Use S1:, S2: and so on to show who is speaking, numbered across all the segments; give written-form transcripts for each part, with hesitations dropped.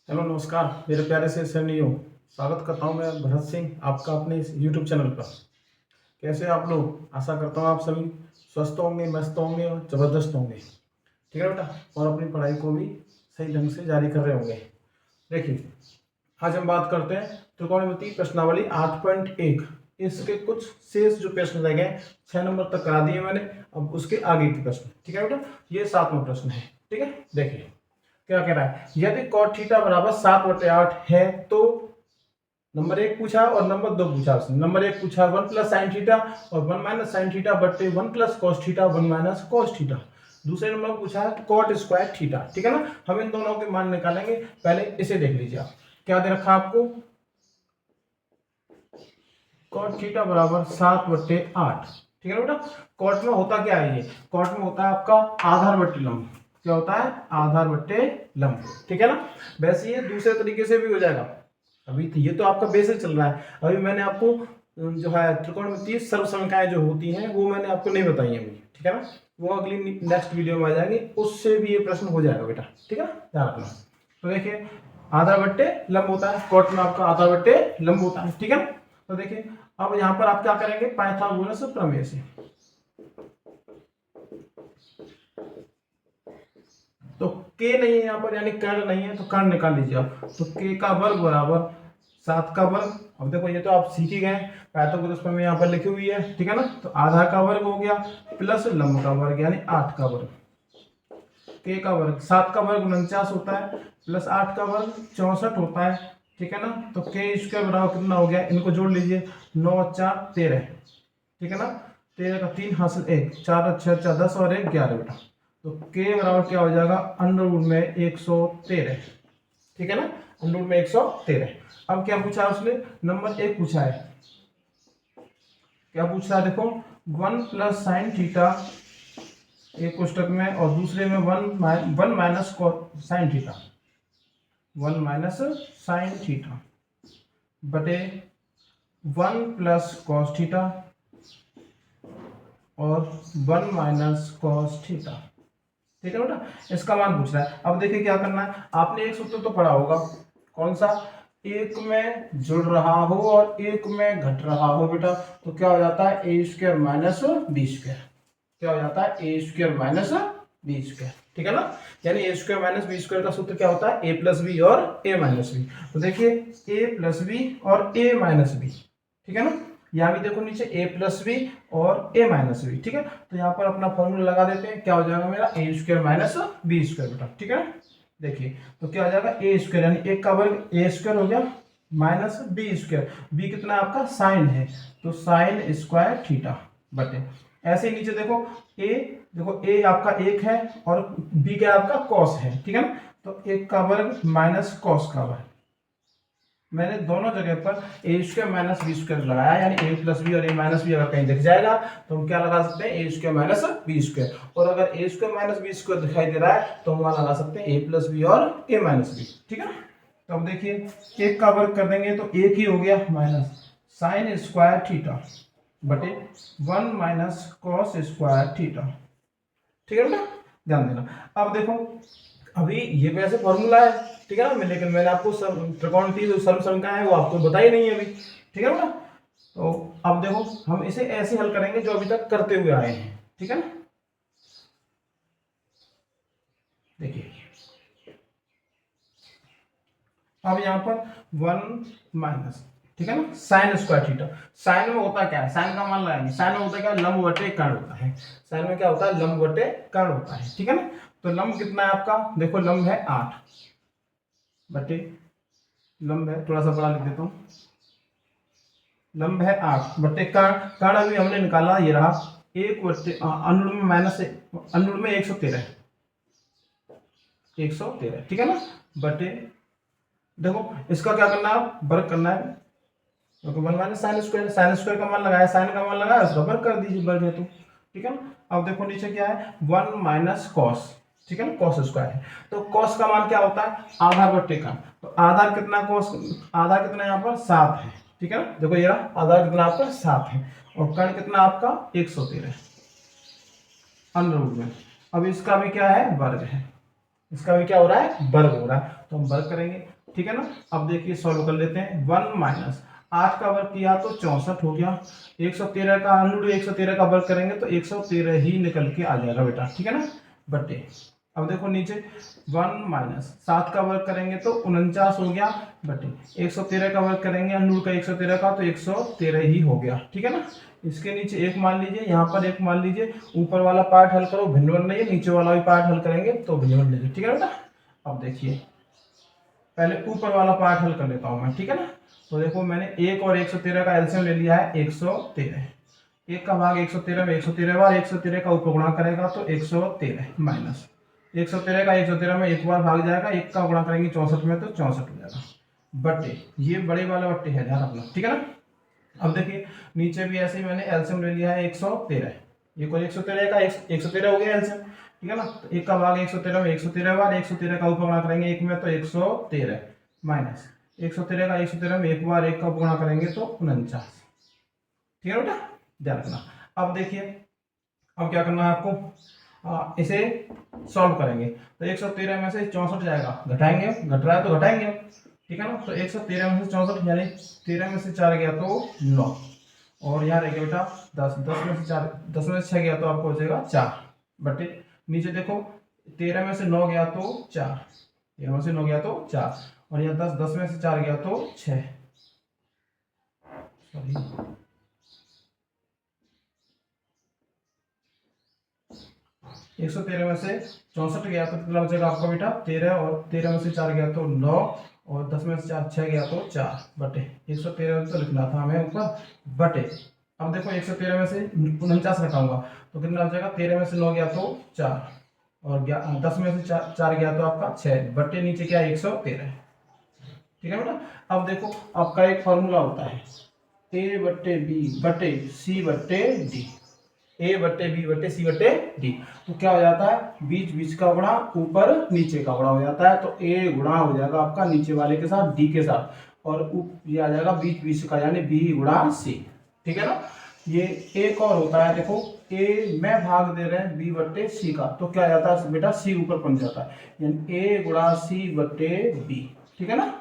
S1: Hello नमस्कार मेरे प्यारे से सैनियों, स्वागत करता हूं मैं भरत सिंह आपका अपने इस यूट्यूब चैनल पर। कैसे आप लोग? आशा करता हूं आप सभी स्वस्थ होंगे, मस्त होंगे और ज़बरदस्त होंगे। ठीक है बेटा, और अपनी पढ़ाई को भी सही ढंग से जारी कर रहे होंगे। देखिए, आज हम बात करते हैं त्रिकोणमिति प्रश्नावली 8.1। इसके कुछ शेष जो प्रश्न रह गए 6 नंबर तक करा दिए मैंने, अब उसके आगे के प्रश्न। ठीक है बेटा, ये 7वां प्रश्न है। ठीक है, देखिए क्या कह रहा है। यदि cot थीटा बराबर 7/8 है तो नंबर 1 पूछा और नंबर 2 पूछा उसने। नंबर 1 पूछा 1 प्लस साइन थीटा और 1 माइनस साइन थीटा बट्टे 1 plus cos theta 1 minus cos theta. दूसरे नंबर में पूछा कॉट स्क्वायर थीटा। ठीक है ना, हम इन दोनों के मान निकालेंगे। पहले इसे देख लीजिए आप, क्या दे रखा आपको। कॉट थीटा बराबर 7/8। ठीक है बेटा, कॉट में होता क्या है, ये कॉट में होता है आपका आधार बट्टे लंब। क्या होता है? आधार बट्टे लंब। ठीक है ना, वैसे ये दूसरे तरीके से भी हो जाएगा। अभी तो ये तो आपका बेसिक चल रहा है। अभी मैंने आपको जो है त्रिकोणमितीय सर्वसंख्याएं जो होती हैं वो मैंने आपको नहीं बताई अभी। ठीक है ना, वो अगली नेक्स्ट वीडियो में आ जाएंगे, उससे भी ये प्रश्न हो जाएगा बेटा। ठीक है ना, ध्यान रखना। तो देखिए, आधार बट्टे लंब होता है, कॉट में आपका आधार बट्टे लंब होता है। ठीक है ना, तो देखिए अब यहाँ पर आप क्या करेंगे, पाइथागोरस प्रमेय से। तो k नहीं है यहाँ पर, यानी कर्ण नहीं है, तो कर्ण निकाल लीजिए आप। तो k का वर्ग बराबर 7 का वर्ग। अब देखो ये तो आप सीख ही गए, पाइथागोरस प्रमेय यहाँ पर लिखी हुई है। ठीक है ना, तो आधार का वर्ग हो गया प्लस लंब का वर्ग यानी 8 का वर्ग। k का वर्ग 7 का वर्ग 49 होता है, प्लस 8 का वर्ग 64 होता है। ठीक है ना, तो k स्क्वायर बराबर कितना हो गया, इनको जोड़ लीजिए, 9 4 13। ठीक है ना, 13 का 3 हासिल 1, 4 6 4 10 और 1 11 बेटा। तो k बराबर क्या हो जाएगा, अंडर रूट में 113। ठीक है ना, अंडर रूट में 113। अब क्या पूछा है उसने, नंबर 1 पूछा है। क्या पूछ रहा है देखो, 1 प्लस साइन थीटा एक कोष्टक में और दूसरे में 1 minus sine theta, 1 minus sine theta बटे 1 प्लस कॉस थीटा और 1 माइनस कॉस थीटा। ठीक है बेटा, इसका मान पूछ रहा है। अब देखिए क्या करना है, आपने एक सूत्र तो पढ़ा होगा, कौन सा, एक में जुड़ रहा हो और एक में घट रहा हो बेटा, तो क्या हो जाता है, ए स्क्वायर माइनस बी स्क्वायर। क्या हो जाता है, ए स्क्वायर माइनस बी स्क्वायर। ठीक है ना, यानी ए स्क्वायर माइनस बी स्क्वायर का सूत्र क्या होता है, ए प्लस बी और ए माइनस बी। तो देखिए ए प्लस बी और ए माइनस बी। ठीक है ना, यहाँ भी देखो नीचे a प्लस बी और a माइनस बी। ठीक है, तो यहाँ पर अपना फॉर्मूला लगा देते हैं, क्या हो जाएगा मेरा, ए स्क्वायर माइनस बी स्क्वायर बेटा। ठीक है, देखिए तो क्या हो जाएगा, ए स्क्वायर यानी एक का वर्ग ए स्क्वायर हो गया माइनस बी स्क्वायर। बी कितना आपका साइन है, तो साइन स्क्वायर थीटा बटे, ऐसे ही नीचे देखो ए, देखो ए आपका एक है और बी क्या आपका कॉस है। ठीक है ना, तो एक का वर्ग माइनस कॉस का वर्ग। मैंने दोनों जगह पर ए स्क्वायर माइनस बी स्क्वायर लगाया, यानी ए प्लस बी और ए माइनस बी अगर कहीं दिख जाएगा तो हम क्या लगा सकते हैं, ए स्क्वायर माइनस बी स्क्वायर। और अगर ए स्क्वायर माइनस बी स्क्वायर दिखाई दे रहा है तो हम वहां लगा सकते हैं ए प्लस बी और ए माइनस बी। ठीक है, तो अब देखिए एक का वर्ग कर देंगे तो एक ही हो गया माइनस साइन स्क्वायर थीटा बटे 1 माइनस कॉस स्क्वायर थीटा। ठीक है बेटा, ध्यान देना। अब देखो, अभी ये वैसे फॉर्मूला है, ठीक है ना, लेकिन मैंने आपको त्रिकोणमितीय जो सर्वसंख्या है वो आपको बताई नहीं है अभी। ठीक है बेटा, तो अब देखो हम इसे ऐसे हल करेंगे जो अभी तक करते हुए आए हैं। ठीक है ना, देखिए अब यहाँ पर 1 माइनस, ठीक है ना, साइन स्क्वायर थीटा। साइन में होता क्या है, साइन का मान लगाएंगे, साइन में होता क्या है, लंब बटे कर्ण होता है। साइन में क्या होता है, लंब बटे कर्ण होता है। ठीक है ना, तो लंब कितना है आपका, देखो लंब है 8 बटे, लंब है थोड़ा सा बड़ा लिख देता हूँ, लंब है 8 बटे कर्ण। कर्ण अभी हमने निकाला, ये रहा एक बटे अनुरूप में माइनस, अनुरूप में 113, 113। ठीक है ना, बटे, देखो इसका क्या करना है, वर्ग करना है, क्योंकि 1 minus sine square, sine square का मान लगाया, साइन का मान लगाया, उसका वर्ग कर दीजिए, वर्ग है तो। ठीक है ना, अब देखो नीचे क्या है, 1 माइनस कॉस। ठीक है ना, कॉस स्क्वायर है, तो कॉस का मान क्या होता है, आधार बट्टे कर्ण। तो आधार कितना, कॉस आधार कितना यहाँ पर 7 है। ठीक है ना, देखो ये रहा आधार कितना आपका 7 है और कर्ण कितना आपका 113 अंडर रूट में। अब इसका भी क्या है, वर्ग है, इसका भी क्या हो रहा है, वर्ग हो रहा है, तो हम वर्ग करेंगे। ठीक है ना। अब देखिए सॉल्व कर लेते हैं। 1 माइनस 8 का वर्ग किया तो 64 हो गया। 113 का अनुरूप 113 का वर्ग करेंगे तो 113 ही निकल के आ जाएगा बेटा, ठीक है ना, बटे। अब देखो नीचे 1 माइनस 7 का वर्ग करेंगे तो 49 हो गया, बटे 113 का वर्ग करेंगे अनुरूप का 113 का तो 113 ही हो गया, ठीक है ना। इसके नीचे एक मान लीजिए, यहाँ पर एक मान लीजिए, ऊपर वाला पार्ट हल करो भिन्न बन रही है, नीचे वाला भी पार्ट हल करेंगे तो भिन्न बन लीजिए, ठीक है बेटा। अब देखिए पहले ऊपर वाला पार्ट हल कर लेता हूं मैं, ठीक है ना। तो देखो मैंने 1 और 113 का एलसीएम ले लिया है 113। 1 का भाग 113 में 113 बार 113 का ऊपर गुणा करेगा तो 113 माइनस 113 का 113 में एक बार भाग जाएगा, 1 का गुणा करेंगे 64 में तो 64 हो जाएगा, बट्टे ये बड़े वाला बट्टे है ध्यान रखना, ठीक है ना। अब देखिए नीचे भी ऐसे ही मैंने एलसीएम ले लिया है 113। ये कोई 113 का 113 हो गया एलसीएम, ठीक है ना। तो 1 का भाग 113 में 113 बार 113 का ऊपर गुणा करेंगे 1 में तो 113 माइनस 113 का 113 में एक बार 1 का गुणा करेंगे तो 49, ठीक है बेटा, ध्यान रखना। अब देखिए अब क्या करना है आपको, इसे सॉल्व करेंगे तो 113 में से 64 जाएगा, घटाएंगे, घट रहा है तो घटाएंगे, ठीक है ना। तो 113 में से 64 यानी 13 में से 4 गया तो 9, और यहाँ रह गया बेटा 10, 10 में से 4, 10 में से 6 गया तो आपको हो जाएगा 4, बटे नीचे देखो 13 में से 9 गया तो 4, 13 में से 9 गया तो 4, और यहाँ 10, 10 में से 4 गया तो 6, सॉरी 113 में से 64 गया तो कितना बचेगा आपका बेटा 13, और 13 में से 4 गया तो 9, और 10 में से 4 6 गया तो 4, बटे 113 तो लिखना था हमें ऊपर, बटे। अब देखो 113 में से 49 घटाऊंगा तो कितना बचेगा, 13 में से 9 गया तो 4, और 10 में से 4 गया तो आपका 6, बटे नीचे क्या 113, ठीक है बेटा। अब देखो आपका एक फॉर्मूला होता है ए बट्टे बी बटे सी बट्टे डी, ए बट्टे बी बट्टे सी बट्टे डी, तो क्या हो जाता है बीच बीच का गुणा ऊपर नीचे का गुणा हो जाता है, तो ए गुणा हो जाएगा आपका नीचे वाले के साथ डी के साथ, और ये आ जाएगा बीच बीच का यानी बी गुणा सी, ठीक है ना। ये एक और होता है देखो ए में भाग दे रहे हैं बी बट्टे सी का, तो क्या जाता है बेटा सी ऊपर बन जाता है, यानी ए गुणा सी बट्टे बी, ठीक है ना,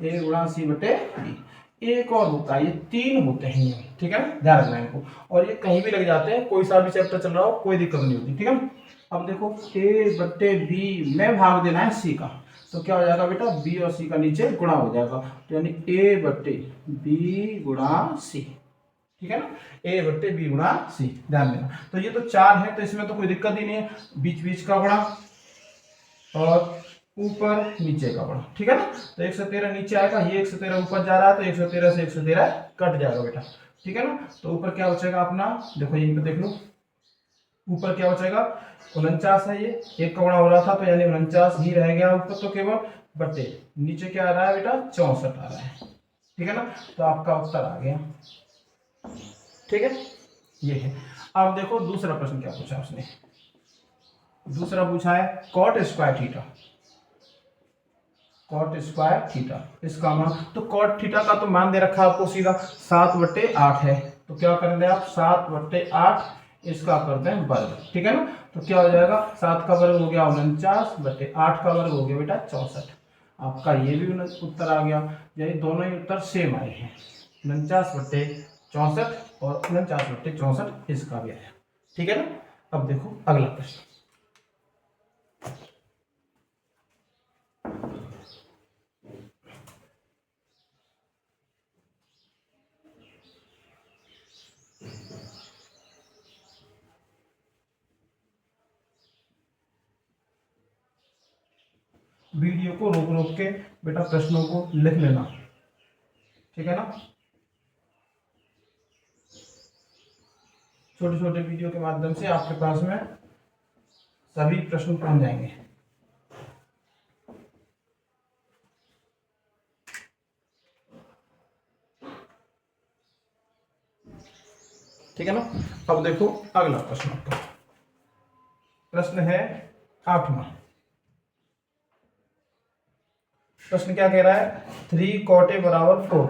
S1: ए गुणा सी बटे बी। एक और होता है, ये 3 होते हैं ये, ठीक है ना, ध्यान रखना इनको, और ये कहीं भी लग जाते हैं, कोई सा भी चैप्टर चल रहा हो कोई दिक्कत नहीं होती, ठीक है। अब देखो ए बट्टे बी में भाग देना है सी का, तो क्या हो जाएगा बेटा बी और सी का नीचे गुणा हो जाएगा, तो यानी ए बट्टे बी गुणा सी, ठीक है ना, ए बट्टे बी गुणा सी, ध्यान देना। तो ये तो 4 है तो इसमें तो कोई दिक्कत ही नहीं है, बीच बीच का गुणा और ऊपर नीचे का गुणा, ठीक है ना। तो 113 नीचे आएगा, ये 113 ऊपर जा रहा है तो 113 से 113 कट जाएगा बेटा, ठीक है ना। तो ऊपर क्या बचेगा अपना, देखो यहीं पे देख लो, ऊपर क्या बचेगा 49 है, ये एक का गुणा हो रहा था तो यानी 49 ही रह गया ऊपर, तो केवल बटे नीचे क्या आ रहा है बेटा 64 आ रहा है, ठीक है ना। तो आपका उत्तर आ गया, ठीक है, ये है। अब देखो दूसरा प्रश्न क्या पूछा उसने, दूसरा पूछा है cot square theta, cot square theta इसका मान, तो कॉट थीटा का तो मान दे रखा है आपको सीधा 7/8 है, तो क्या कर दें आप 7/8 इसका कर दें वर्ग, ठीक है ना। तो क्या हो जाएगा 7 का वर्ग हो गया 49/8 का वर्ग हो गया बेटा 64, आपका ये भी उत्तर आ गया, यानी दोनों ही उत्तर सेम आए हैं, 49/64 और 49/64 इसका भी आया, ठीक है ना। अब देखो अगला प्रश्न, वीडियो को रोक रोक के बेटा प्रश्नों को लिख लेना, ठीक है ना। छोटे छोटे वीडियो के माध्यम से आपके पास में सभी प्रश्न पहुंच जाएंगे, ठीक है ना। अब देखो अगला प्रश्न आपका, प्रश्न है 8वां। प्रश्न क्या कह रहा है 3 cot a बराबर 4,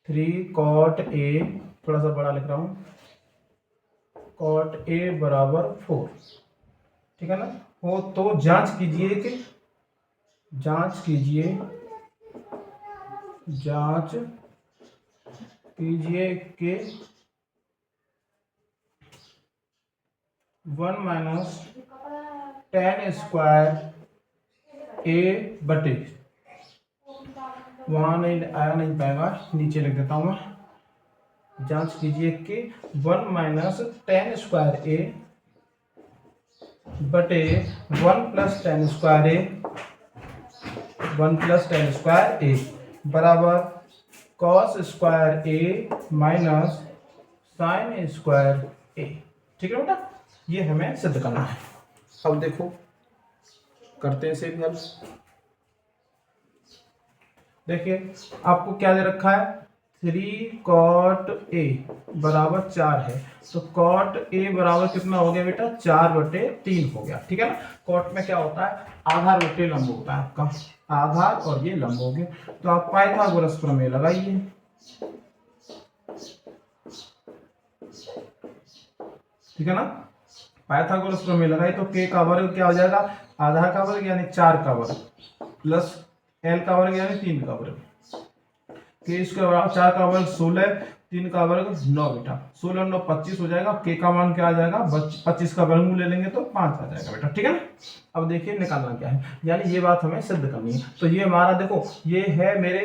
S1: 3 cot a, थोड़ा सा बड़ा लिख रहा हूं, cot a बराबर 4, ठीक है ना, हो तो जांच कीजिए कि जांच कीजिए कि 1 माइनस टेन स्क्वायर ए बटे, वहां नहीं आया, नहीं पाएगा, नीचे लिख देता हूं मैं। जांच कीजिए कि 1 माइनस टेन स्क्वायर ए बटे 1 प्लस टेन स्क्वायर ए, 1 प्लस टेन स्क्वायर ए बराबर कॉस स्क्वायर ए माइनस साइन स्क्वायर ए। ठीक है बेटा, ये हमें सिद्ध करना है। अब देखो करते हैं इसे भी हल। देखिए आपको क्या दे रखा है, 3 कॉट ए बराबर 4 है, तो कॉट ए बराबर कितना हो गया बेटा, 4/3 हो गया। ठीक है ना, कॉट में क्या होता है, आधार बटे लंब होता है आपका, आधार और ये लंब हो गए। तो आप पाइथागोरस प्रमेय लगाइए। ठीक है ना, पाइथागोरस प्रमेय लगाई तो k का वर्ग क्या हो जाएगा, आधार का वर्ग यानी 4 का वर्ग प्लस l का वर्ग यानी 3 का वर्ग, k स्क्वायर बराबर 4 का वर्ग 16, 3 का वर्ग 9 बेटा, 16 9 25 हो जाएगा। k का मान क्या आ जाएगा, 25 का वर्गमूल ले लेंगे तो 5 आ जाएगा बेटा। ठीक है ना, अब देखिए निकालना क्या है, यानी ये बात हमें सिद्ध करनी है। तो ये हमारा देखो, ये है मेरे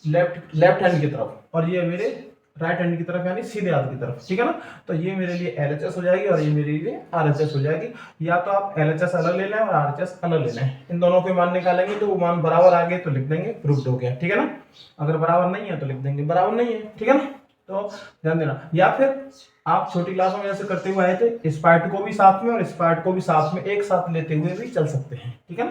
S1: लेफ्ट हैंड की तरफ और ये मेरे राइट हैंड की तरफ यानी सीधे हाथ की तरफ। ठीक है ना, तो ये मेरे लिए LHS हो जाएगी और ये मेरे लिए RHS हो जाएगी। या तो आप LHS अलग ले लें और RHS अलग ले लें, इन दोनों के मान निकालेंगे तो वो मान बराबर आ गए तो लिख देंगे प्रूव्ड हो गया। ठीक है ना, अगर बराबर नहीं है तो लिख देंगे बराबर नहीं है। ठीक है ना, तो ध्यान देना। या फिर आप छोटी क्लासों में जैसे करते हुए आए थे, इस पार्ट को भी साथ में और इस पार्ट को भी साथ में एक साथ लेते हुए भी चल सकते हैं। ठीक है ना,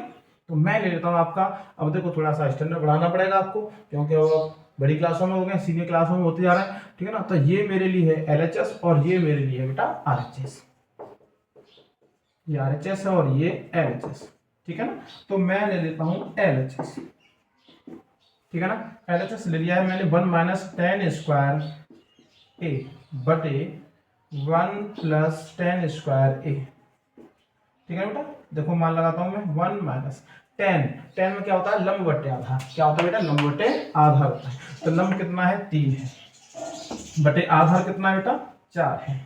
S1: तो मैं ले लेता हूँ आपका। अब देखो थोड़ा सा स्टैंडर्ड बढ़ाना पड़ेगा आपको, क्योंकि अब बड़ी क्लासों में हो गए, सीनियर क्लासों में होते जा रहे हैं। ठीक है ना, तो ये मेरे लिए है LHS और ये मेरे लिए है बेटा RHS, ये RHS है और ये LHS। ठीक है ना, तो मैं ले लेता हूँ LHS। ठीक है ना, LHS ले लिया है मैंने, 1 माइनस टेन स्क्वायर ए बटे 1 प्लस टेन स्क्वायर ए। ठीक है बेटा, देखो मान लगाता हूं मैं, 1 माइनस टेन, टेन में क्या होता है, लंब बटे आधार। क्या होता है बेटा, लंब बटे आधार होता है। तो लंब कितना है, 3 है, बटे आधार कितना है बेटा, 4 है।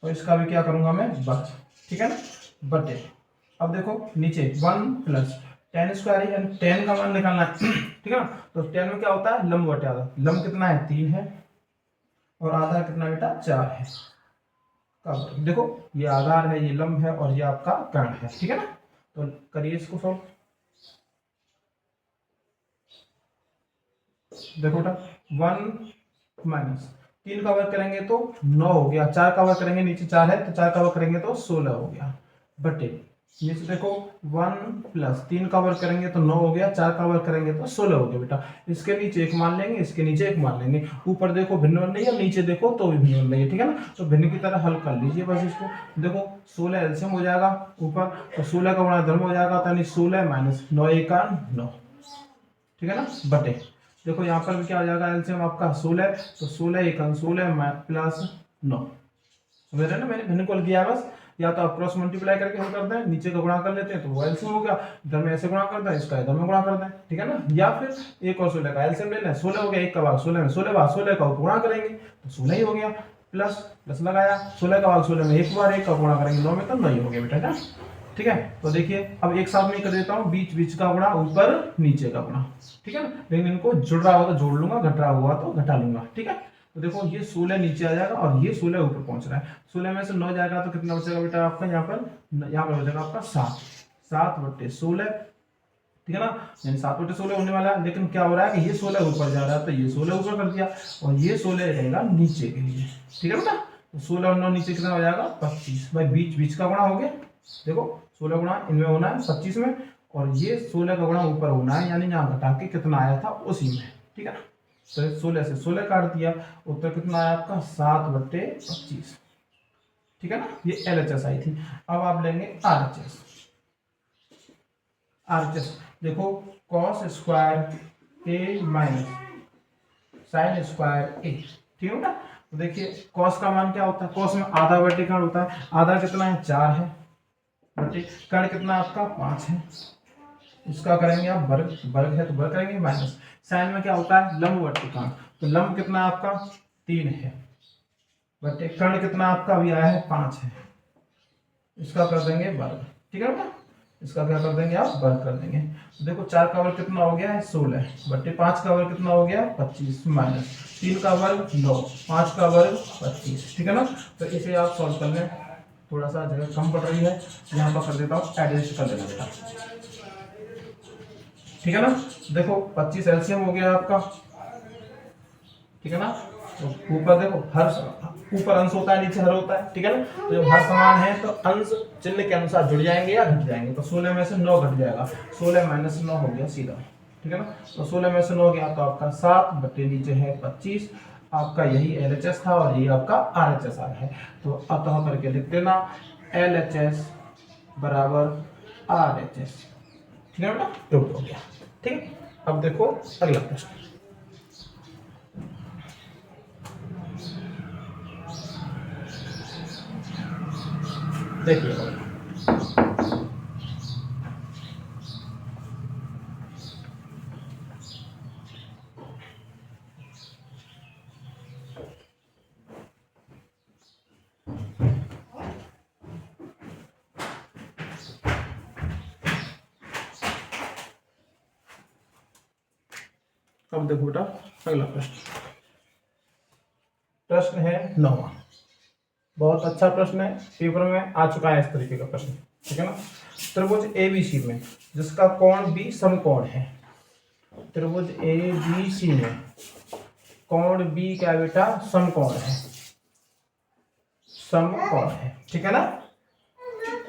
S1: और इसका भी क्या करूंगा मैं, बस। ठीक है ना, बटे, अब देखो नीचे 1 प्लस टेन स्क्वायर यानी 10 का मान निकालना है। ठीक है ना, तो 10 में क्या होता है, लंब बटे आधार। लंब कितना है, 3 है और आधार कितना बेटा, 4 है। देखो ये आधार है, ये लंब है और ये आपका कर्ण है। ठीक है ना, तो करिए इसको सॉल्व। देखो बेटा 1 माइनस 3 का वर्ग करेंगे तो 9 हो गया, 4 का वर्ग करेंगे, नीचे 4 है तो 4 का वर्ग करेंगे तो 16 हो गया, बटे नीचे देखो 1 प्लस 3 का वर्ग करेंगे तो 9 हो गया, 4 का वर्ग करेंगे तो 16 हो गया बेटा। इसके नीचे एक मान लेंगे, इसके नीचे एक मान लेंगे, ऊपर देखो भिन्न नहीं है, नीचे देखो तो भी भिन्न नहीं है। ठीक है ना, तो भिन्न की तरह हल कर लीजिए बस इसको। देखो 16 एलसीएम हो जाएगा ऊपर, तो 16 का गुणा धर्म हो जाएगा, यानी 16 माइनस 9 एका 9। ठीक है ना, बटे देखो यहाँ पर भी क्या हो जाएगा, एलसीएम आपका 16, तो 16 एका 16 प्लस 9 मेरे ना, मैंने भिन्न को किया बस। या तो आप क्रॉस मल्टीप्लाई करके हल कर दें, नीचे का गुणा कर लेते हैं तो वो एलसीएम हो गया, इधर में ऐसे गुणा कर दें, इसका इधर में गुणा कर दें। ठीक है ना, या फिर एक और 16 का एलसीएम ले लें, 16 हो गया, एक का भाग 16 में, 16 भाग 16 का गुणा करेंगे तो 16 ही हो गया, प्लस प्लस लगाया, 16 का भाग 16 में एक बार, एक का गुणा करेंगे 9 में तो 9 ही हो गया बेटा ना। ठीक है, तो देखिए अब एक साथ में कर देता हूँ, बीच बीच का गुणा, ऊपर नीचे का गुणा। ठीक है ना, लेकिन इनको जुड़ रहा होगा तो जोड़ लूंगा, घट रहा हुआ तो घटा लूंगा। ठीक है, तो देखो ये 16 नीचे आ जाएगा और ये 16 ऊपर पहुंच रहा है। 16 में से 9 जाएगा तो कितना बचेगा बेटा आपका, यहाँ पर बचेगा आपका 7/16। ठीक है ना, यानी 7/16 होने वाला है। लेकिन क्या हो रहा है कि ये 16 ऊपर जा रहा है तो ये 16 ऊपर कर दिया और ये 16 रहेगा नीचे के लिए। ठीक है बेटा, तो 16 और 9 नीचे कितना हो जाएगा, 25। भाई बीच बीच का गुणा हो गया, देखो 16 गुणा इनमें होना है 25 में, और ये 16 का गुणा ऊपर होना है, यानी यहाँ घटा के कितना आया था उसी में। ठीक है ना, तो 16 से 16 काट दिया, उत्तर कितना आया आपका, 7/25। ठीक है ना, ये LHS आई थी। अब आप लेंगे RHS। RHS देखो cos square a minus sine square a। ठीक है ना, तो देखिए cos का मान क्या होता है, cos में आधा बटे कर्ण होता है, आधा कितना है, 4 है, बटे कर्ण कितना आपका 5 है। इसका करेंगे आप वर्ग, वर्ग है तो वर्ग करेंगे, माइनस साइन में क्या होता है लंबवर्ती कर्ण, तो लंब कितना आपका 3 है, बटे कर्ण कितना आपका अभी आया है 5 है, इसका कर देंगे वर्ग, ठीक है ना, इसका क्या कर देंगे आप वर्ग कर देंगे। तो देखो 4 का वर्ग कितना हो गया है 16, बटे 5 का वर्ग कितना हो गया 25, माइनस 3 का वर्ग 9, 5 का वर्ग 25, ठीक है ना। तो इसे आप सॉल्व कर लें, थोड़ा सा जगह कम पड़ रही है, यहाँ पर कर देता हूँ, एडजस्ट कर देना बेटा, ठीक है ना। देखो 25 एलसीएम हो गया आपका, ठीक है ना। तो ऊपर देखो हर ऊपर अंश होता है, नीचे हर होता है, ठीक है ना। तो जब हर समान है तो अंश चिन्ह के अनुसार जुड़ जाएंगे या घट जाएंगे, तो 16 में से 9 घट जाएगा, 16 माइनस 9 हो गया सीधा, ठीक है ना। तो 16 में से 9 गया तो आपका 7 बटे नीचे है 25, आपका यही LHS था और यही आपका RHS आ है। तो अतः करके लिख देना LHS बराबर RHS, ठीक है बेटा, प्रूव हो गया, ठीक है। अब देखो अगला प्रश्न, देखिए अब देखो बेटा अगला प्रश्न, प्रश्न है 9वां, बहुत अच्छा प्रश्न है, पेपर में आ चुका है इस तरीके का प्रश्न, ठीक है ना। त्रिभुज ABC में जिसका कोण B समकोण है, त्रिभुज ABC में कोण B क्या बेटा समकोण है, समकोण है, ठीक है ना।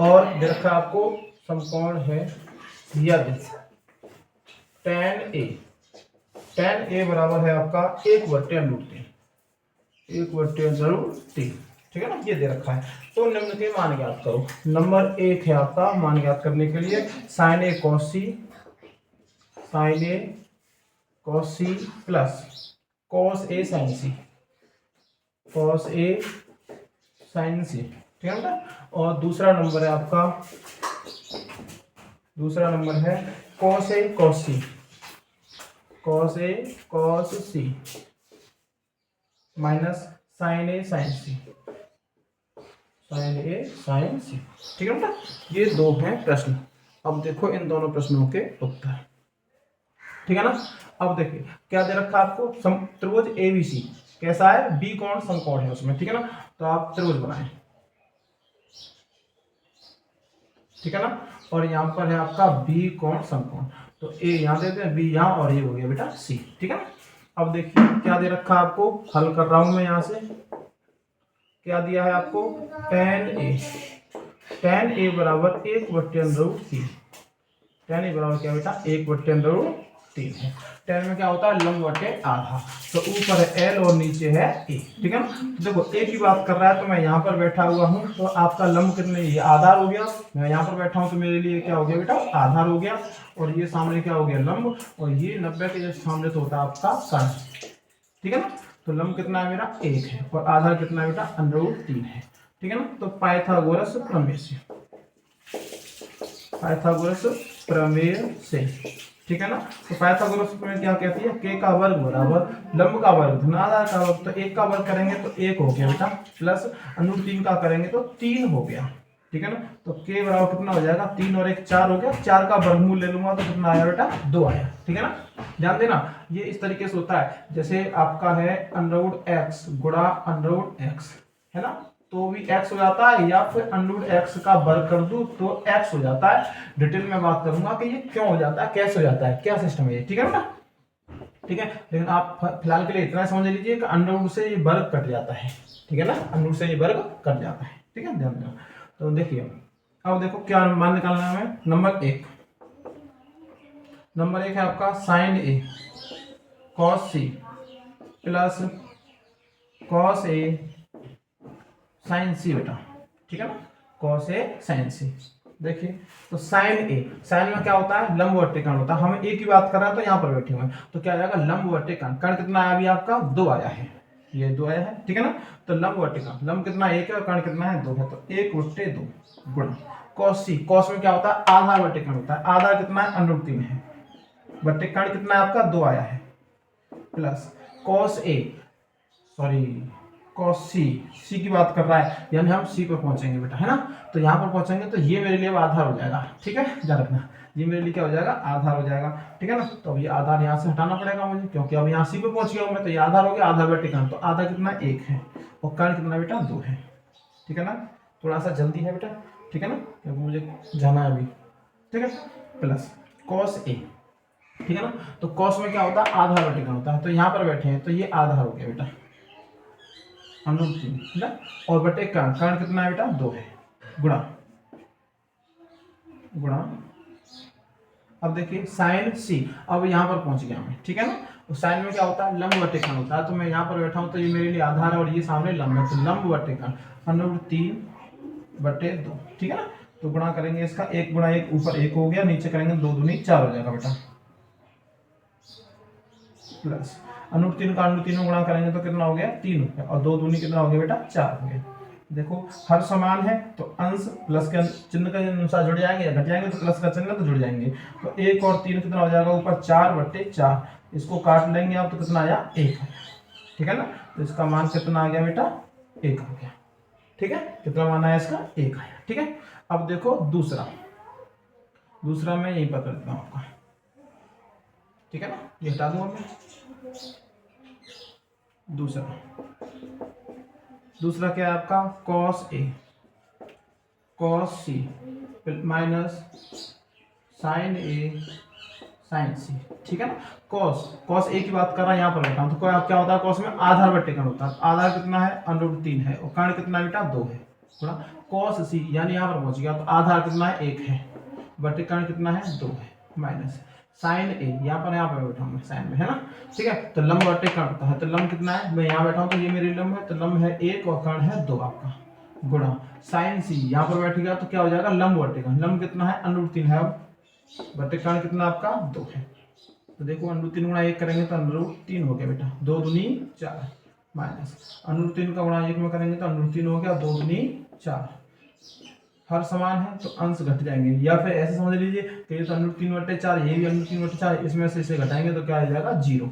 S1: और दे रखा आपको समकोण है यदि tan A बराबर है आपका 1/√3, 1/√3, ठीक है ना, ये दे रखा है। तो निम्न के मान ज्ञात करो। नंबर 1 है आपका मान ज्ञात करने के लिए sin A cos C, sin A cos C plus cos A sin C, cos A sin C, ठीक है ना। और दूसरा नंबर है आपका, दूसरा नंबर है cos A cos C, cos A cos C minus sin A sin C, sin A sin C, ठीक है बेटा। ये दो हैं प्रश्न। अब देखो इन दोनों प्रश्नों के उत्तर, ठीक है ना। अब देखिए क्या दे रखा आपको, त्रिभुज ABC कैसा है, B कोण समकोण है उसमें, ठीक है ना। तो आप त्रिभुज बनाएं, ठीक है ना। और यहाँ पर है आपका B कोण समकोण, तो A यहाँ देते हैं, B यहाँ, और ये हो गया बेटा C, ठीक है ना। अब देखिए क्या दे रखा आपको, हल कर रहा हूं मैं यहाँ से, क्या दिया है आपको tan A बराबर 1/√3, tan A बराबर क्या बेटा 1/√3 है। tan में क्या होता है लंब बटे आधा, तो ऊपर है L और नीचे है A, ठीक है ना। तो देखो A की बात कर रहा है तो मैं यहाँ पर बैठा हुआ हूँ, तो आपका लंब कितने, ये आधार हो गया, मैं यहाँ पर बैठा हूँ तो मेरे लिए क्या हो गया बेटा आधार हो गया, और ये सामने क्या हो गया लंब, और ये 90 के जैसे सामने तो होता है आपका कर्ण, ठीक है ना। तो लंब कितना है मेरा 1 है, और आधार कितना है बेटा √3 है, ठीक है ना। तो पाइथागोरस प्रमेय से, पाइथागोरस प्रमेय से, ठीक है ना। तो पाइथागोरस प्रमेय क्या कहती है, k का वर्ग बराबर लंब का वर्ग धन आधार का वर्ग, तो 1 का वर्ग करेंगे तो 1 हो गया बेटा, प्लस √3 का करेंगे तो 3 हो गया, ठीक है ना। तो k बराबर कितना हो जाएगा 3 और 1 4 हो गया, 4 का वर्गमूल ले लूंगा तो कितना आया बेटा 2 आया, ठीक है ना। ध्यान देना ये इस तरीके से होता है, जैसे आपका है √x गुणा √x, है ना, तो भी x हो जाता है, या फिर √x का वर्ग कर दूं तो x हो जाता है। डिटेल में बात करूंगा कि ये क्यों हो जाता है, कैसे हो जाता है, क्या सिस्टम है ये, ठीक है बेटा, ठीक है। लेकिन आप फिलहाल के लिए इतना समझ लीजिए कि √ से ये वर्ग कट जाता है, ठीक है ना, √ से ये वर्ग कट जाता है, ठीक है, ध्यान देना। तो देखिए अब देखो क्या मान निकालना है हमें, नंबर 1 है आपका sin A cos C plus cos A sin C बेटा, ठीक है ना, cos A sin C। देखिए तो sin में क्या होता है लंबवर्ती कर्ण होता है, हम A की बात कर रहे हैं तो यहाँ पर बैठे हुए हैं, तो क्या आ जाएगा लंबवर्ती कर्ण, कर्ण कितना आया अभी आपका 2 आया है, ये 2 आया है, ठीक है ना। तो लंब बटे कर्ण, लंब कितना 1 है और कर्ण कितना है 2 है, तो 1/2 गुणा कॉस सी, कॉस में क्या होता है आधार बटे कर्ण होता है, आधार कितना है √3 है, बटे कर्ण कितना है आपका 2 आया है, plus cos A, sorry cos सी, सी की बात कर रहा है यानी हम सी पर पहुंचेंगे बेटा, है ना। तो यहाँ पर पहुंचेंगे तो ये मेरे लिए आधार हो जाएगा, ठीक है, ध्यान रखना ये मेरे लिए क्या हो जाएगा आधार हो जाएगा, ठीक है ना। तो अब ये आधार यहाँ से हटाना पड़ेगा मुझे, क्योंकि अब यहाँ सी पे पहुंच गया हूँ मैं, तो ये आधार हो गया, आधार बटे कर्ण, तो आधा कितना 1 है और कर्ण कितना बेटा 2 है, ठीक है ना। थोड़ा सा जल्दी है बेटा, ठीक है ना, क्योंकि मुझे जाना है अभी, ठीक है। प्लस कॉस ए, ठीक है ना, तो कॉस में क्या होता है आधार बटे कर्ण होता है, तो यहाँ पर बैठे हैं तो ये आधार हो गया बेटा √3 है ना, और बटे कर्ण, कर्ण कितना है बेटा 2 है, गुणा गुणा, अब देखिए साइन सी, अब यहाँ पर पहुंच गया मैं, ठीक है ना। तो साइन में क्या होता है लंब बटे कर्ण होता है, तो मैं यहाँ पर बैठा हूँ तो ये मेरे लिए आधार है और ये सामने लंब है, तो लंब बटे कर्ण √3/2, ठीक है ना। तो गुणा करेंगे इसका, 1 गुणा 1 ऊपर 1 हो गया, नीचे करेंगे 2 दूनी 4 हो जाएगा बेटा, प्लस √3 का √3 में गुणा करेंगे तो कितना हो गया 3 हो गया, और 2 दूनी कितना हो गया बेटा 4 हो गया। देखो हर समान है तो अंश प्लस के चिन्ह के अनुसार जुड़ जाएंगे या घट जाएंगे, तो प्लस का चिन्ह तो जुड़ जाएंगे, तो 1 और 3 कितना हो जाएगा ऊपर 4/4, इसको काट लेंगे आप तो कितना आया 1 है, ठीक है ना। तो इसका मान कितना आ गया बेटा 1 हो गया, ठीक है, कितना मान आया इसका 1 आया, ठीक है। अब देखो दूसरा, दूसरा मैं यही पकड़ देता हूँ आपका, ठीक है ना, ये हटा दूंगा मैं। दूसरा क्या है आपका cos A cos C minus sign A sign सी, ठीक है ना। कॉस ए की बात कर रहा है, यहाँ पर बैठा हूं तो क्या होता है कॉस में आधार बटे कर्ण होता है, आधार कितना है √3 है और कर्ण कितना बेटा 2 है, थोड़ा कॉस सी यानी यहाँ पर पहुंच गया, तो आधार कितना है 1 है, बटे कर्ण कितना है 2 है, माइनस साइन ए, यहाँ पर बैठा हूँ मैं साइन में, है ना, ठीक है। तो लंब बटे कर्ण होता है, तो लंब कितना है मैं यहाँ बैठा हूँ तो ये मेरी लंब है, तो लंब है 1 और कर्ण है 2 आपका, गुणा साइन सी, यहाँ पर बैठेगा तो क्या हो जाएगा लंब बटे कर्ण, लंब कितना है √3 है, अब बटे कर्ण कितना आपका 2 है, तो देखो √3 गुणा 1 करेंगे तो √3 हो गया बेटा, 2 दूनी 4, माइनस √3 का गुणा 1 में करेंगे तो √3 हो गया, 2 दूनी 4, हर समान है तो अंश घट जाएंगे, या फिर ऐसे समझ लीजिए कि ये तो √3/4, ये भी √3/4, इसमें से इसे घटाएंगे तो क्या आ जाएगा 0,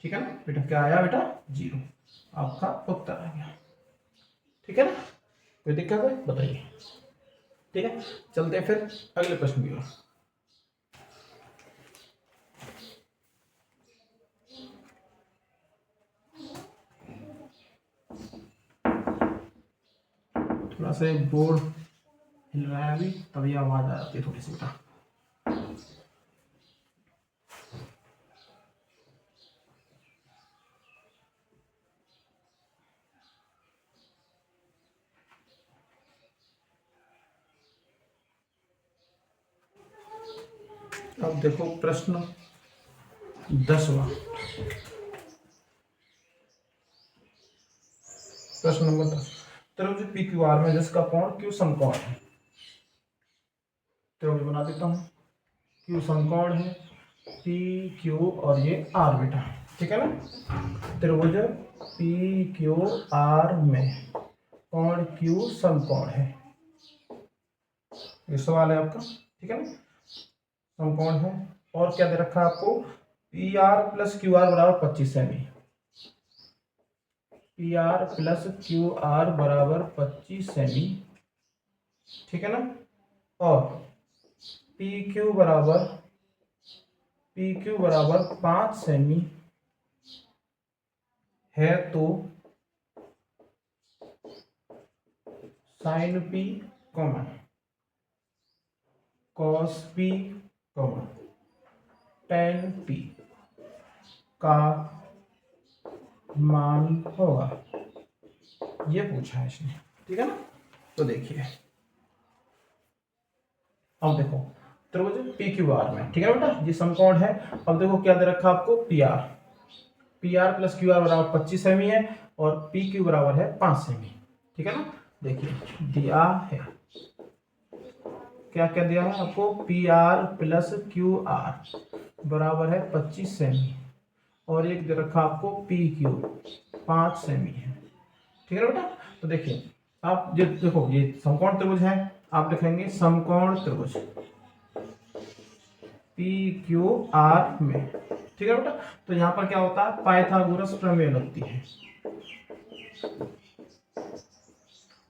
S1: ठीक है ना बेटा, क्या आया बेटा 0, आपका उत्तर आ गया, ठीक है ना। कोई दिक्कत है बताइए, ठीक है। चलते हैं फिर अगले प्रश्न की ओर। थोड़ा सा बोर्ड हिल रहा है अभी, तभी आवाज आ जाती है थोड़ी सी बेटा। अब देखो प्रश्न 10वां, प्रश्न नंबर 10, त्रिभुज PQR में जिसका कोण Q समकोण है, त्रिभुज बना देता हूँ, Q समकोण है, PQ और ये R बेटा, ठीक है ना। त्रिभुज PQR में कोण Q समकोण है, ये सवाल है आपका, ठीक है ना, समकोण है, और क्या दे रखा है आपको PR + QR = 25 semi, PR + QR = 25 semi, ठीक है ना, और PQ बराबर 5 सेमी है, तो sin P, cos P, tan P का मान होगा, ये पूछा है इसने, ठीक है ना। तो देखिए अब देखो त्रिभुज PQR में, ठीक है बेटा, ये समकोण है। अब देखो क्या दे रखा आपको PR + QR = 25 सेमी है और PQ बराबर है 5 सेमी, ठीक है ना। देखिए दिया है, क्या क्या दिया है आपको PR + QR बराबर है 25 सेमी, और एक दे रखा आपको पी क्यू, 5 सेमी है। ठीक है ना बेटा। तो देखिए आप ये देखो, ये समकोण त्रिभुज है, आप लिखेंगे समकोण त्रिभुज पी क्यू आर में। ठीक है बेटा। तो यहाँ पर क्या होता है, पाइथागोरस प्रमेय लगती है।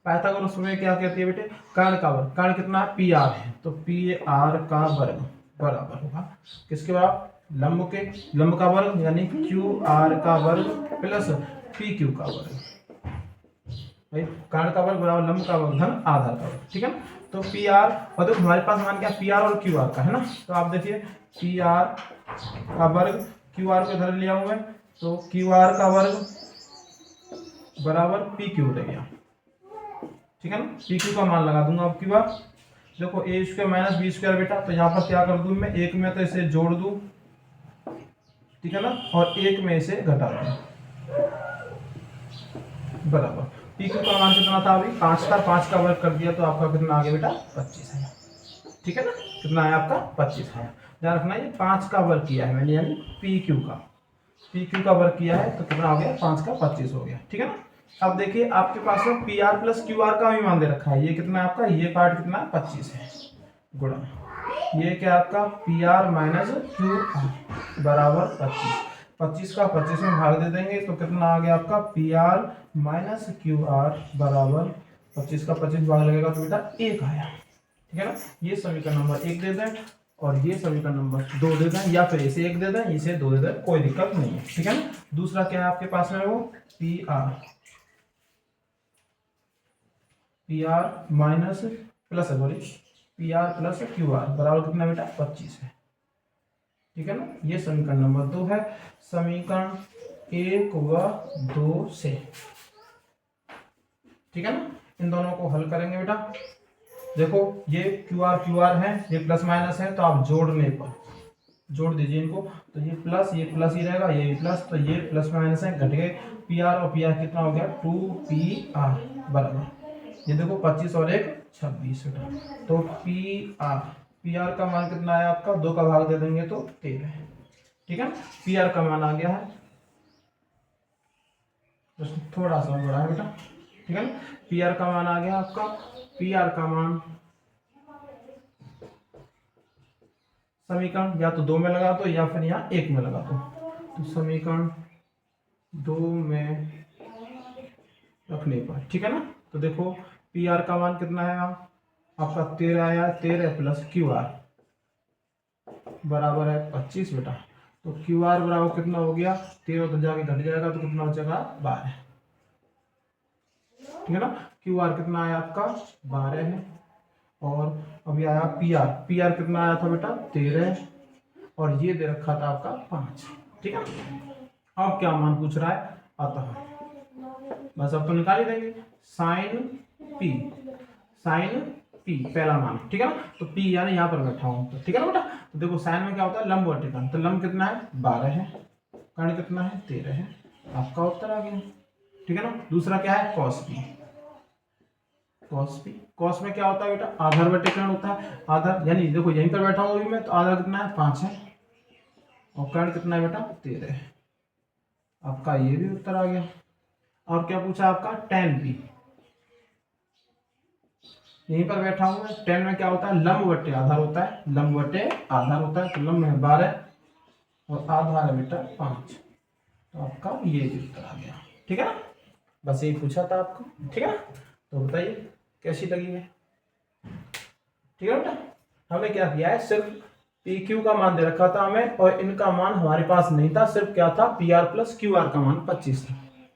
S1: पाइथागोरस प्रमेय क्या कहती है बेटे, कर्ण का वर्ग, कर्ण कितना है, पी आर है, तो पी आर का वर्ग बराबर होगा किसके बराबर, लंब के, लंब का वर्ग यानी क्यू आर का वर्ग प्लस पी क्यू का वर्ग। भाई कर्ण का वर्ग बराबर लंब का वर्ग धन आधार का वर्ग। ठीक है ना। तो पी आर, और देखो हमारे पास मान क्या पी आर और क्यू आर का है ना, तो आप देखिए पी आर का वर्ग क्यू आर को इधर लिया हुआ है, तो क्यू आर का वर्ग बराबर पी क्यू रह गया। ठीक है ना। पी क्यू का मान लगा दूंगा अब की बार, देखो ए स्क्वायर माइनस बी स्क्वायर बेटा, तो यहाँ पर क्या कर दूं मैं, एक में तो इसे जोड़ दूं, ठीक है ना, और एक में इसे घटा दूं, बराबर पी क्यू का मान कितना था अभी 5 था, 5 का वर्ग कर दिया तो आपका कितना आ गया बेटा 25 है। ठीक है ना, कितना है आपका 25 है। ध्यान रखना ये 5 का वर्ग किया है मैंने, यानी पी क्यू का वर्ग किया है, तो कितना हो गया 5 का 25 हो गया। ठीक है ना। अब देखिए आपके पास में P R plus Q R का भी मान दे रखा है, ये कितना है आपका, ये पार्ट कितना है 25 है, गुणा ये क्या आपका P R minus Q R बराबर 25, 25 का 25 में भाग दे देंगे तो कितना आ गया आपका P R minus Q R बराबर 25 का 25 भाग लगेगा तो बेटा 1 आया। ठीक है ना। ये समीकरण नंबर 1 दे दें और ये समीकरण नंबर 2 दे दें, या फिर इसे 1 दे दें इसे 2 दे दें, कोई दिक्कत नहीं है। ठीक है ना। दूसरा क्या है आपके पास में, वो P R minus plus sorry P R plus Q R बराबर कितना बेटा 25 है। ठीक है ना। ये समीकरण नंबर 2 है। समीकरण 1 व 2 से, ठीक है ना, इन दोनों को हल करेंगे बेटा। देखो ये क्यू आर है, ये प्लस माइनस है, तो आप जोड़ने पर जोड़ दीजिए इनको, तो ये प्लस ही रहेगा, ये प्लस, तो ये प्लस माइनस है घट गए, पी आर और पी आर कितना हो गया 2pr बराबर, ये देखो 25 और 1 26 बेटा, तो पी आर का मान कितना है आपका, 2 का भाग दे देंगे तो 13 है। ठीक है। पी आर का मान आ गया है, थोड़ा सा बड़ा है बेटा। ठीक है ना। पी आर का मान आ गया आपका, पी आर का मान समीकरण या तो 2 में लगा दो या फिर यहाँ 1 में लगा दो, तो समीकरण 2 में रखने पर, ठीक है ना, तो देखो पी आर का मान कितना है आपका 13 आया, 13 प्लस क्यू आर बराबर है 25 बेटा, तो क्यू आर बराबर कितना हो गया 13 तो जाके घट जाएगा तो कितना हो जाएगा 12। ठीक है ना। क्यू आर कितना आया आपका 12 है, और अभी आया पी आर कितना आया था बेटा 13, और ये दे रखा था आपका 5। ठीक है। अब क्या मान पूछ रहा है, अतः बस अब तो निकाल ही देंगे साइन पी पहला मान। ठीक है ना। तो पी यानी यहाँ पर बैठा हूं, तो ठीक है ना बेटा। तो देखो साइन में क्या होता है लंब वर्टिकल, तो लंब कितना है 12 है, कर्ण कितना है 13 है, आपका उत्तर आ गया। ठीक है ना। दूसरा क्या है कॉस पी, कॉस में क्या होता है बेटा आधार वर्टिकल होता है, आधार यानी देखो यहीं पर बैठा हूं अभी मैं, तो आधार कितना है 5 है, और कर्ण कितना है बेटा 13 है, आपका ये भी उत्तर आ गया। और क्या पूछा आपका tan p, यहीं पर बैठा हूं मैं, tan में क्या होता है लंब बट्टे आधार होता है, लंब बट्टे आधार होता है, तो लंब है 12 और आधार है बेटा 5, तो आपका ये भी उत्तर आ गया। ठीक है ना। बस यही पूछा था आपको। ठीक है ना। तो बताइए कैसी लगी है। ठीक है बेटा। हमने क्या किया है, सिर्फ पी क्यू का मान दे रखा था हमें, और इनका मान हमारे पास नहीं था, सिर्फ क्या था P R plus Q R का मान 25 था।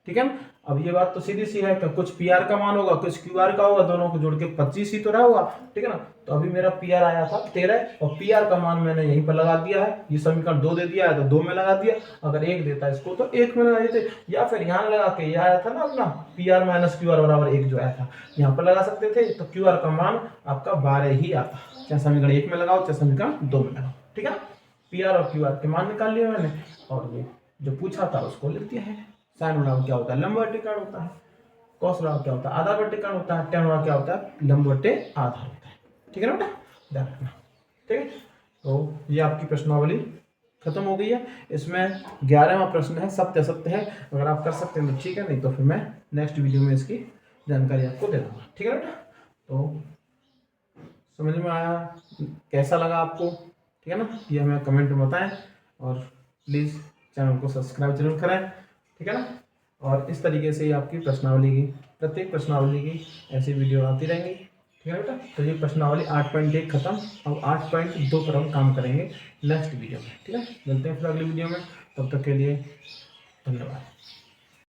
S1: ठीक है ना। अब ये बात तो सीधी सी है कि कुछ पी आर का मान होगा कुछ क्यू आर का होगा, दोनों को जोड़ के 25 ही तो रहा होगा। ठीक है ना। तो अभी मेरा पी आर आया था 13, और पी आर का मान मैंने यहीं पर लगा दिया है, ये समीकरण 2 दे दिया है तो 2 में लगा दिया, अगर 1 देता इसको तो 1 में लगा देते, या फिर यहाँ लगा के ये आया था ना अपना P R minus Q R बराबर 1 जो आया था, यहाँ पर लगा सकते थे, तो क्यू आर का मान आपका 12 ही आता, चाहे समीकरण 1 में लगाओ चाहे समीकरण 2 में लगाओ। ठीक है। पी आर और क्यू आर के मान निकाल लिए मैंने, और ये जो पूछा था उसको लिख दिया है। साइन बराबर क्या होता है लंब वर्टिकल होता है, कॉस बराबर क्या होता है आधार वर्टिकल होता है, tan बराबर क्या होता है लंब बटे आधार होता है। ठीक है ना बेटा, ध्यान रखना। ठीक है। तो ये आपकी प्रश्नावली खत्म हो गई है। इसमें 11वां प्रश्न है, सत्य असत्य है। अगर आप कर सकते हैं तो ठीक है, नहीं तो फिर मैं नेक्स्ट वीडियो में इसकी जानकारी आपको दे दूँगा। ठीक है बेटा, तो समझ में आया, कैसा लगा आपको, ठीक है ना, ये हमें कमेंट में बताएं और प्लीज़ चैनल को सब्सक्राइब जरूर करें। ठीक है ना, और इस तरीके से ही आपकी प्रश्नावली की, प्रत्येक प्रश्नावली की ऐसी वीडियो आती रहेंगी। ठीक है बेटा, तो ये प्रश्नावली 8.1 खत्म। अब 8.2 पर हम काम करेंगे नेक्स्ट वीडियो में। ठीक है, मिलते हैं फिर अगली वीडियो में, तब तक के लिए धन्यवाद।